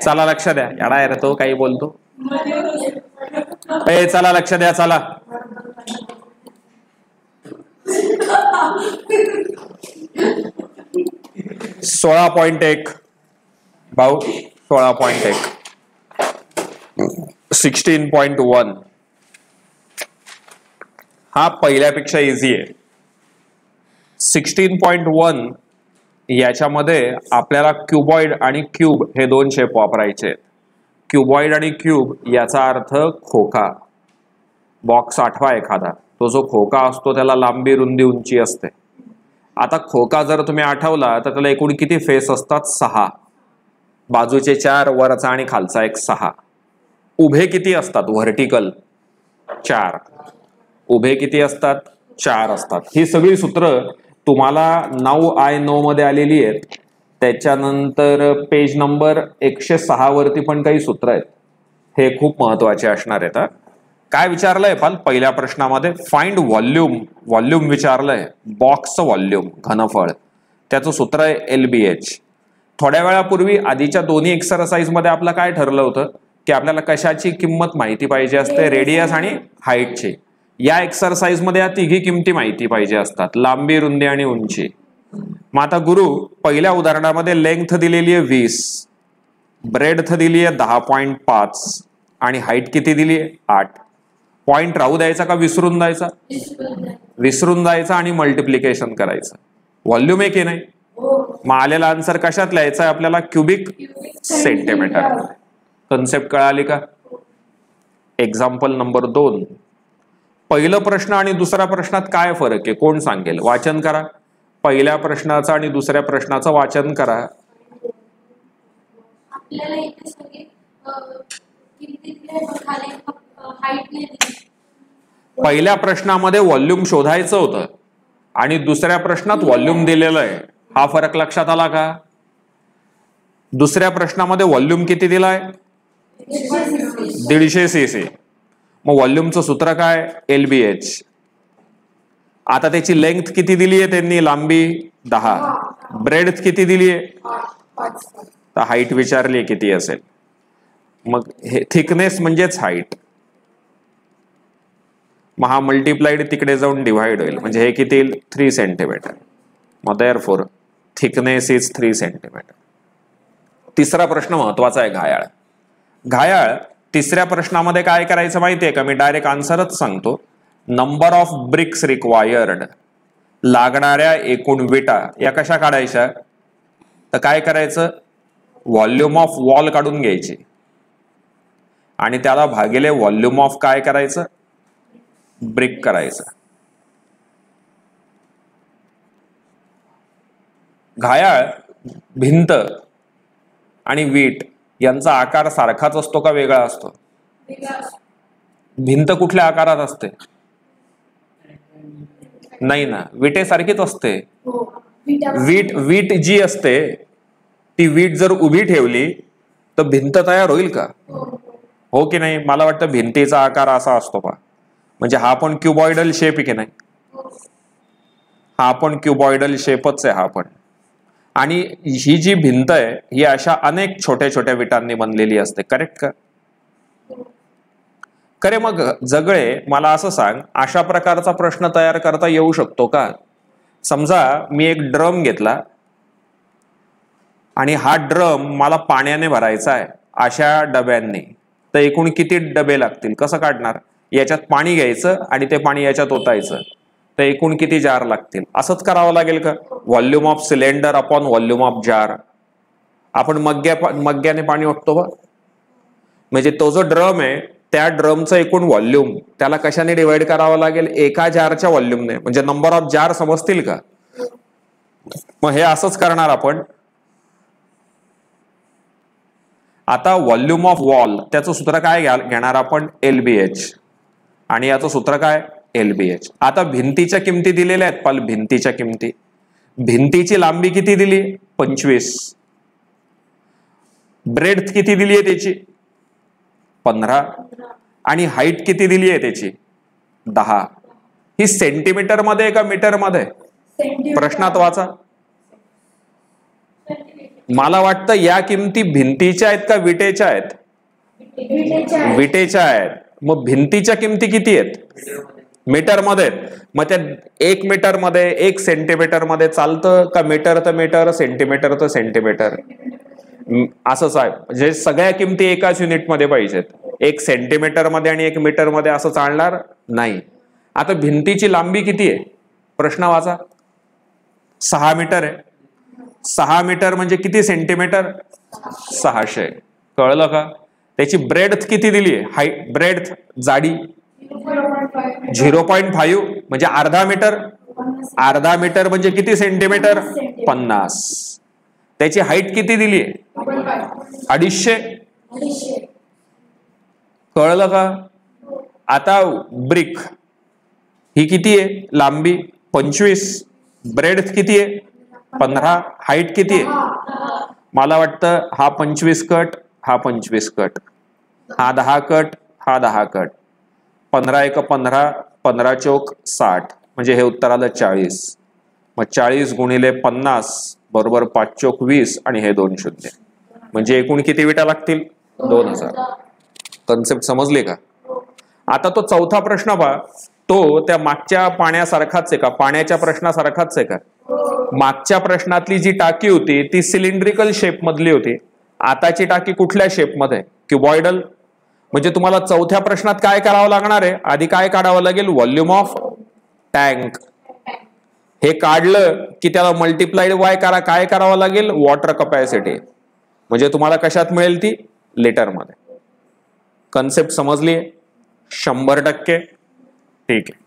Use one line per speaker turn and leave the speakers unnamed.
चला लक्ष द्या, याडा आहे रे तो, काही बोलतो. ए चला लक्ष द्या, चला. 16.1 भाऊ, 16.1. 16.1 हा पहिल्यापेक्षा इझी आहे. 16.1 याच्यामध्ये आपल्याला क्युबॉइड आणि क्यूब हे दोन शेप वापरायचे आहेत. क्युबॉइड आणि क्यूब याचा अर्थ खोका. बॉक्स आठवा एखादा, तो जो खोका असतो त्याला लांबी, रुंदी, उंची असते. आता खोका जर तुम्ही आठवला तर त्याला एकूण किती फेस असतात? 6. बाजूचे 4, वरचा आणि खालचा एक 6. उभे किती असतात? व्हर्टिकल 4. उभे किती असतात? 4 असतात. ही सगळी सूत्र तुम्हाला 9I9 मध्ये आलेली आहेत. त्याच्यानंतर पेज नंबर 106 वरती पण काही सूत्र आहेत. हे खूप महत्वाचे असणार आहेत. काय विचारलंय पाल पहिल्या प्रश्नामध्ये? Find volume. व्हॉल्यूम विचारलंय, बॉक्सचं व्हॉल्यूम, घनफळ. त्याचं सूत्र आहे LBH. थोड्या वेळापूर्वी आधीच्या दोन्ही एक्सरसाइज मध्ये आपलं काय ठरलं होतं की आपल्याला कशाची किंमत माहिती पाहिजे असते? रेडियस आणि हाईटची. या एक्सरसाइज मध्ये या तिघी किमती माहिती पाहिजे असतात, लांबी, रुंदी आणि उंची. मग आता गुरु पहिल्या उदाहरणामध्ये लेंथ दिलेली आहे 20, ब्रेडथ दिली आहे 10.5 आणि हाईट किती दिली आहे? 8. पॉइंट राहू द्यायचा का विसरून जायचा? विसरून जायचा आणि मल्टिप्लिकेशन करायचं. व्हॉल्यूम आहे की नाही? मग आलेला आन्सर कशात लिहायचा आहे आपल्याला? Cubic centimetre. कन्सेप्ट कळाली का? Example number 2. पहिलं प्रश्न आणि दुसऱ्या प्रश्नात काय फरक आहे कोण सांगेल? वाचन करा. पहिल्या प्रश्नाचं आणि दुसऱ्या प्रश्नाचं वाचन करा.
आपल्याला इथे सगळे
पहिल्या प्रश्नामध्ये व्हॉल्यूम शोधायचं होतं आणि दुसऱ्या प्रश्नात व्हॉल्यूम दिलेलं आहे. हा फरक लक्षात आला का? दुसऱ्या प्रश्नामध्ये व्हॉल्यूम किती दिलाय? 150 cc. मग व्हॉल्यूमचं सूत्र काय? LBH. आता त्याची लेंथ किती दिली आहे त्यांनी? लांबी 10. ब्रेडथ किती दिली आहे? तर हाईट विचारली किती असेल. मग हे थिकनेस म्हणजेच हाईट. मग हा मल्टिप्लाइड तिकडे जाऊन डिव्हाइड होईल, म्हणजे हे किती येईल? 3 सेंटीमीटर. मग देअरफॉर थिकनेस इज 3 सेंटीमीटर. तिसरा प्रश्न महत्वाचा आहे, घायाळ. घायाळ तिसऱ्या प्रश्नामध्ये काय करायचं माहितीये का? मी डायरेक्ट आन्सरच सांगतो. नंबर ऑफ ब्रिक्स रिक्वायर्ड, लागणाऱ्या एकूण विटा या कशा काढायच्या? तर काय करायचं? व्हॉल्यूम ऑफ वॉल काढून घ्यायची आणि त्याला भागिले व्हॉल्यूम ऑफ काय करायचं? ब्रिक करायचं. घायाळ, भिंत आणि वीट यांचा आकार सारखाच असतो का वेगळा असतो? भिंत कुठल्या आकारात असते? नाही ना, विटेसारखीच असते. वीट जी असते ती वीट जर उभी ठेवली तर भिंत तयार होईल का? हो की नाही? मला वाटतं भिंतीचा आकार असा असतो पहा. म्हणजे हा पण क्युबॉइडल शेप आहे की नाही? हा पण क्युबॉइडल शेपच आहे हा पण. आणि ही जी भिंत आहे ही अशा अनेक छोट्या छोट्या विटांनी बनलेली असते. करेक्ट का? खरे मग जगळे मला असं सांग, अशा प्रकारचा प्रश्न तयार करता येऊ शकतो का? समजा मी एक ड्रम घेतला आणि हा ड्रम मला पाण्याने भरायचा आहे अशा डब्यांनी, तर एकूण किती डबे लागतील? कसं काढणार? याच्यात पाणी घ्यायचं आणि ते पाणी याच्यात ओतायचं, तर एकूण किती जार लागतील? असंच करावं लागेल का? Volume of cylinder upon volume of jar. आपण मग्ग्याने पाणी ओततो बा, म्हणजे तो जो ड्रम आहे त्या ड्रमचं एकूण व्हॉल्यूम त्याला कशाने डिवाइड करावं लागेल? एका जारच्या व्हॉल्यूमने. म्हणजे नंबर ऑफ जार समजतील का? मग हे असंच करणार आपण. आता व्हॉल्यूम ऑफ वॉल त्याचं सूत्र काय घेणार आपण? LBH. आणि याचं सूत्र काय? LBH. आता भिंतीच्या किमती दिलेल्या आहेत पाल. भिंतीच्या किमती, भिंतीची लांबी किती दिली? 25. ब्रेडथ किती दिली आहे त्याची? 15. आणि हाईट किती दिली आहे त्याची? 10. ही सेंटीमीटर मध्ये का मीटर मध्ये? प्रश्नात वाचा. मला वाटतं या किमती भिंतीच्या आहेत का विटेच्या आहेत? विटेच्या आहेत. मग भिंतीच्या किमती किती आहेत? मीटर मध्ये. मग त्या 1 मीटर मध्ये 1 सेंटीमीटर मध्ये चालतं का मीटर तर मीटर सेंटीमीटर तर सेंटीमीटर? असंच आहे. म्हणजे सगळ्या किमती एकाच युनिट मध्ये पाहिजेत. 1 सेंटीमीटर मध्ये आणि 1 मीटर मध्ये असं चालणार नाही. आता भिंतीची लांबी किती आहे? प्रश्न वाचा. 6 मीटर आहे. 6 मीटर म्हणजे किती सेंटीमीटर? 600. कळलं का? त्याची ब्रेड्थ किती दिली आहे? हाईट ब्रेड्थ जाडी 0.5 म्हणजे अर्धा मीटर. अर्धा मीटर म्हणजे किती सेंटीमीटर? 50. त्याची हाईट किती दिली आहे? 250. कळलं का? आता ब्रिक ही किती आहे? लांबी 25, ब्रेड्थ किती आहे? 15, हाईट किती आहे? मला वाटतं हा 25 कट, हा 25 कट, हा 10 कट, हा 10 कट, 15 एक 15, 15 चौक 60, म्हणजे हे उत्तर आलं 40. मग 40 गुणिले 50 बरोबर 5 चौक 20 आणि हे 2 शून्य, म्हणजे एकूण किती विटा लागतील? 2000. कन्सेप्ट समजले का? आता तो चौथा प्रश्न पहा. तो त्या मागच्या पाण्यासारखाच आहे का? पाण्याच्या प्रश्नासारखाच आहे का? मागच्या प्रश्नातली जी टाकी होती ती सिलेंड्रिकल शेप मधली होती. आताची टाकी कुठल्या शेप मध्ये? क्युबॉइडल. म्हणजे तुम्हाला चौथ्या प्रश्नात काय करावं लागणार आहे? आधी काय काढावं लागेल? Volume of tank. हे काढलं की त्याला मल्टिप्लाइड बाय करा. काय करावं लागेल? Water capacity. म्हणजे तुम्हाला कशात मिळेल ती? लिटर मध्ये. कन्सेप्ट समजली? 100%. ठीक आहे.